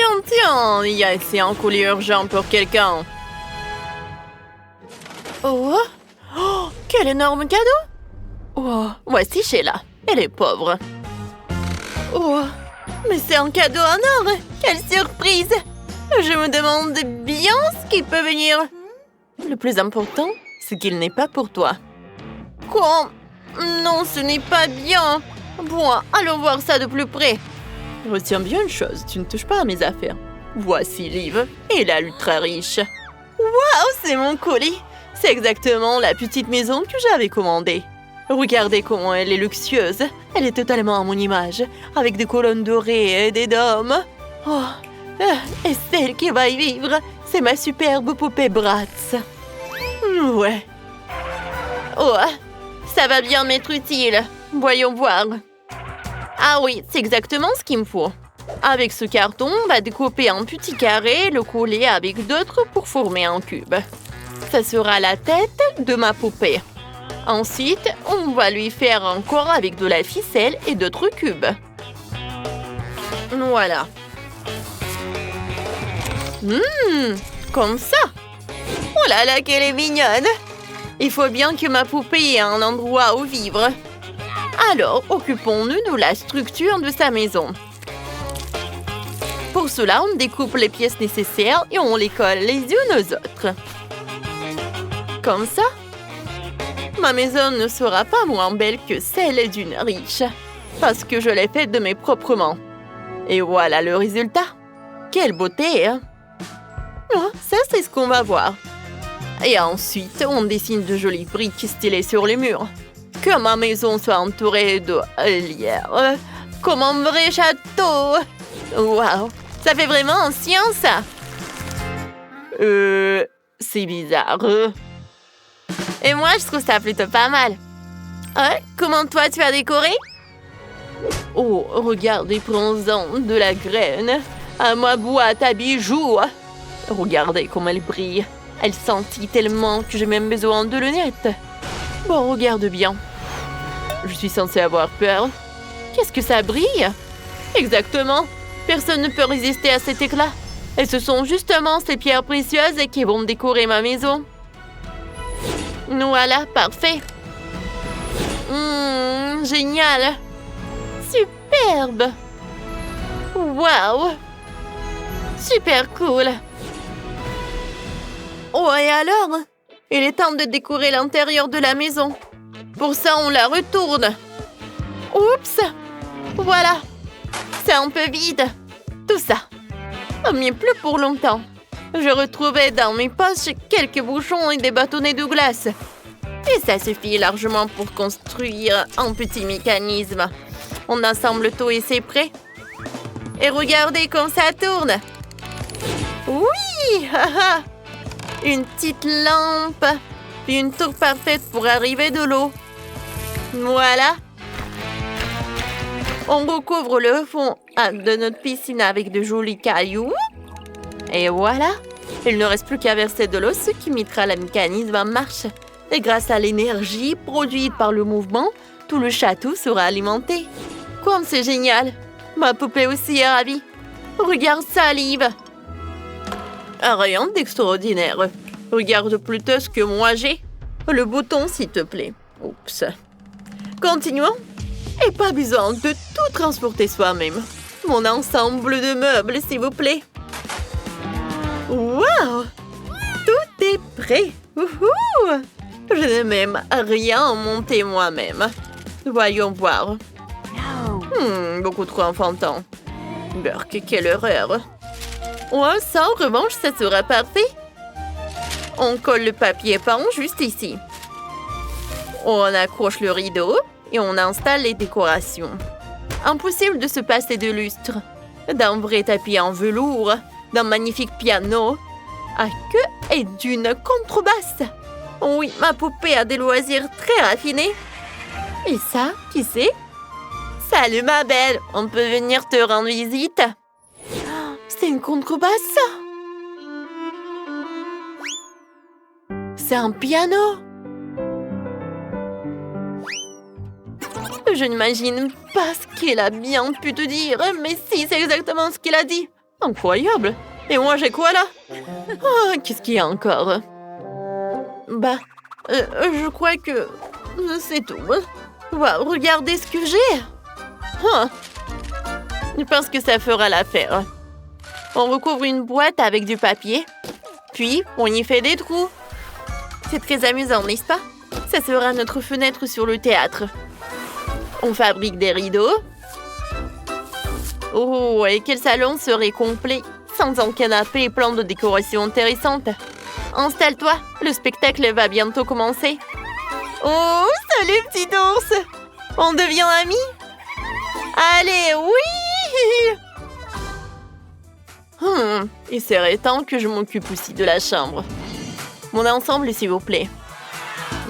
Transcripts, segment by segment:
Tiens, tiens, il y a ici un colis urgent pour quelqu'un. Oh, oh, quel énorme cadeau! Oh, voici Sheila. Elle est pauvre. Oh, mais c'est un cadeau en or! Quelle surprise! Je me demande bien ce qui peut venir. Le plus important, c'est qu'il n'est pas pour toi. Quoi? Non, ce n'est pas bien. Bon, allons voir ça de plus près. Retiens bien une chose, tu ne touches pas à mes affaires. Voici Liv, et elle est ultra riche. Waouh, c'est mon colis! C'est exactement la petite maison que j'avais commandée. Regardez comment elle est luxueuse. Elle est totalement à mon image, avec des colonnes dorées et des dômes. Oh, et celle qui va y vivre, c'est ma superbe poupée Bratz. Ouais. Oh, ça va bien m'être utile. Voyons voir. Ah oui, c'est exactement ce qu'il me faut. Avec ce carton, on va découper un petit carré et le coller avec d'autres pour former un cube. Ça sera la tête de ma poupée. Ensuite, on va lui faire un corps avec de la ficelle et d'autres cubes. Voilà. Comme ça. Oh là là, qu'elle est mignonne. Il faut bien que ma poupée ait un endroit où vivre. Alors, occupons-nous de la structure de sa maison. Pour cela, on découpe les pièces nécessaires et on les colle les unes aux autres. Comme ça, ma maison ne sera pas moins belle que celle d'une riche, parce que je l'ai faite de mes propres mains. Et voilà le résultat. Quelle beauté, hein? Oh, ça, c'est ce qu'on va voir. Et ensuite, on dessine de jolies briques stylées sur les murs. Que ma maison soit entourée de lierre, comme un vrai château. Waouh, ça fait vraiment ancien, ça. C'est bizarre. Et moi, je trouve ça plutôt pas mal. Comment toi, tu as décoré? Oh, regardez, prends-en de la graine. À ma boîte à bijoux. Regardez comme elle brille. Elle scintille tellement que j'ai même besoin de lunettes. Bon, regarde bien. Je suis censée avoir peur. Qu'est-ce que ça brille? Exactement. Personne ne peut résister à cet éclat. Et ce sont justement ces pierres précieuses qui vont décorer ma maison. Voilà, parfait. Génial. Superbe. Waouh. Super cool. Oh, et alors? Il est temps de décorer l'intérieur de la maison. Pour ça, on la retourne. Oups! Voilà. C'est un peu vide. Tout ça. Mais plus pour longtemps. Je retrouvais dans mes poches quelques bouchons et des bâtonnets de glace. Et ça suffit largement pour construire un petit mécanisme. On assemble tout et c'est prêt. Et regardez comme ça tourne. Oui! Haha! Une petite lampe. Puis une tour parfaite pour arriver de l'eau. Voilà. On recouvre le fond de notre piscine avec de jolis cailloux. Et voilà. Il ne reste plus qu'à verser de l'eau, ce qui mettra le mécanisme en marche. Et grâce à l'énergie produite par le mouvement, tout le château sera alimenté. Comme c'est génial. Ma poupée aussi est ravie. Regarde ça, Liv. Rien d'extraordinaire. Regarde plutôt ce que moi j'ai. Le bouton, s'il te plaît. Oups. Continuons. Et pas besoin de tout transporter soi-même. Mon ensemble de meubles, s'il vous plaît. Waouh! Tout est prêt. Wouhou! Je n'ai même rien monté moi-même. Voyons voir. Beaucoup trop enfantin. Burk, quelle horreur. Ouais, ça, en revanche, ça sera parfait. On colle le papier peint juste ici. On accroche le rideau et on installe les décorations. Impossible de se passer de lustre. D'un vrai tapis en velours, d'un magnifique piano, à queue et d'une contrebasse. Oui, ma poupée a des loisirs très raffinés. Et ça, qui c'est? Salut ma belle, on peut venir te rendre visite? C'est une contrebasse? C'est un piano? Je n'imagine pas ce qu'il a bien pu te dire, mais si, c'est exactement ce qu'il a dit. Incroyable. Et moi, j'ai quoi là? Oh, qu'est-ce qu'il y a encore? Bah, je crois que c'est tout. Wow, regardez ce que j'ai. Huh. Je pense que ça fera l'affaire. On recouvre une boîte avec du papier, puis on y fait des trous. C'est très amusant, n'est-ce pas? Ça sera notre fenêtre sur le théâtre. On fabrique des rideaux. Oh, et quel salon serait complet sans un canapé et plein de décorations intéressantes. Installe-toi, le spectacle va bientôt commencer. Oh, salut petit ours! On devient amis? Allez, oui! Il serait temps que je m'occupe aussi de la chambre. Mon ensemble, s'il vous plaît.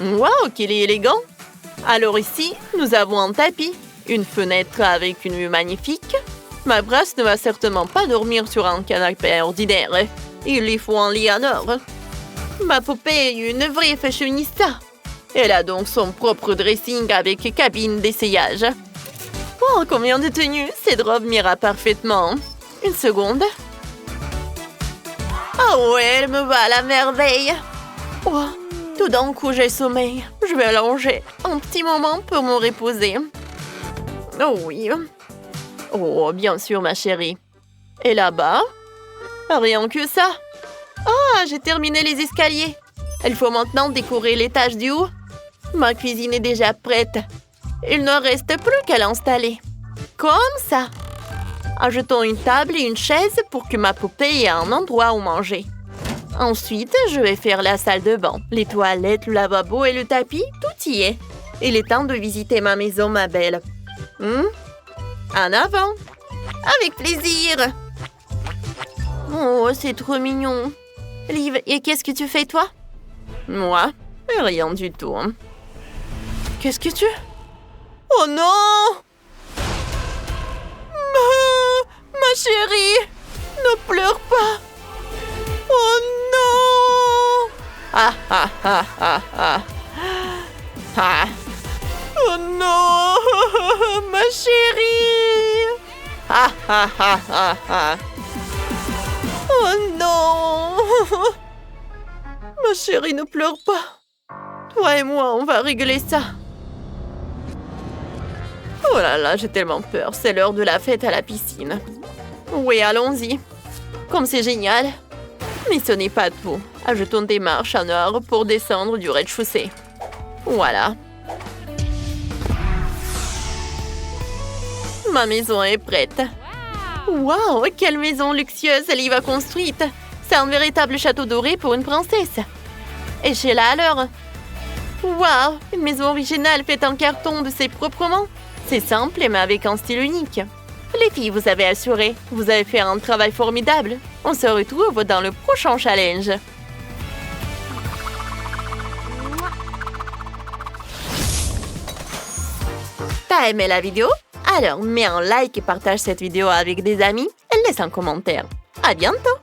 Waouh, qu'il est élégant! Alors ici, nous avons un tapis, une fenêtre avec une vue magnifique. Ma brasse ne va certainement pas dormir sur un canapé ordinaire. Il lui faut un lit en or. Ma poupée est une vraie fashionista. Elle a donc son propre dressing avec cabine d'essayage. Oh, combien de tenues! Cette robe m'ira parfaitement. Une seconde. Oh ouais, elle me va à la merveille. Oh, tout d'un coup, j'ai sommeil. Je vais allonger un petit moment pour me reposer. Oh oui. Oh, bien sûr, ma chérie. Et là-bas? Rien que ça. Ah, j'ai terminé les escaliers. Il faut maintenant décorer l'étage du haut. Ma cuisine est déjà prête. Il ne reste plus qu'à l'installer. Comme ça. Ajoutons une table et une chaise pour que ma poupée ait un endroit où manger. Ensuite, je vais faire la salle de bain, les toilettes, le lavabo et le tapis, tout y est. Il est temps de visiter ma maison, ma belle. En avant. Avec plaisir. Oh, c'est trop mignon. Liv, et qu'est-ce que tu fais, toi? Moi? Rien du tout. Qu'est-ce que tu... Oh non! Ma chérie! Ne pleure pas! Oh non! Ah ah ah ah ah! Ah! Oh non! Ma chérie! Ah ah ah ah ah! Oh non! Ma chérie, ne pleure pas! Toi et moi, on va régler ça! Oh là là, j'ai tellement peur. C'est l'heure de la fête à la piscine. Oui, allons-y. Comme c'est génial. Mais ce n'est pas tout. Ajoutons des marches en or pour descendre du rez-de-chaussée. Voilà. Ma maison est prête. Waouh, quelle maison luxueuse Liv a construite. C'est un véritable château doré pour une princesse. Et Sheila alors. Waouh, une maison originale faite en carton de ses propres mains. C'est simple, mais avec un style unique. Les filles, vous avez assuré. Vous avez fait un travail formidable. On se retrouve dans le prochain challenge. T'as aimé la vidéo? Alors, mets un like et partage cette vidéo avec des amis et laisse un commentaire. À bientôt!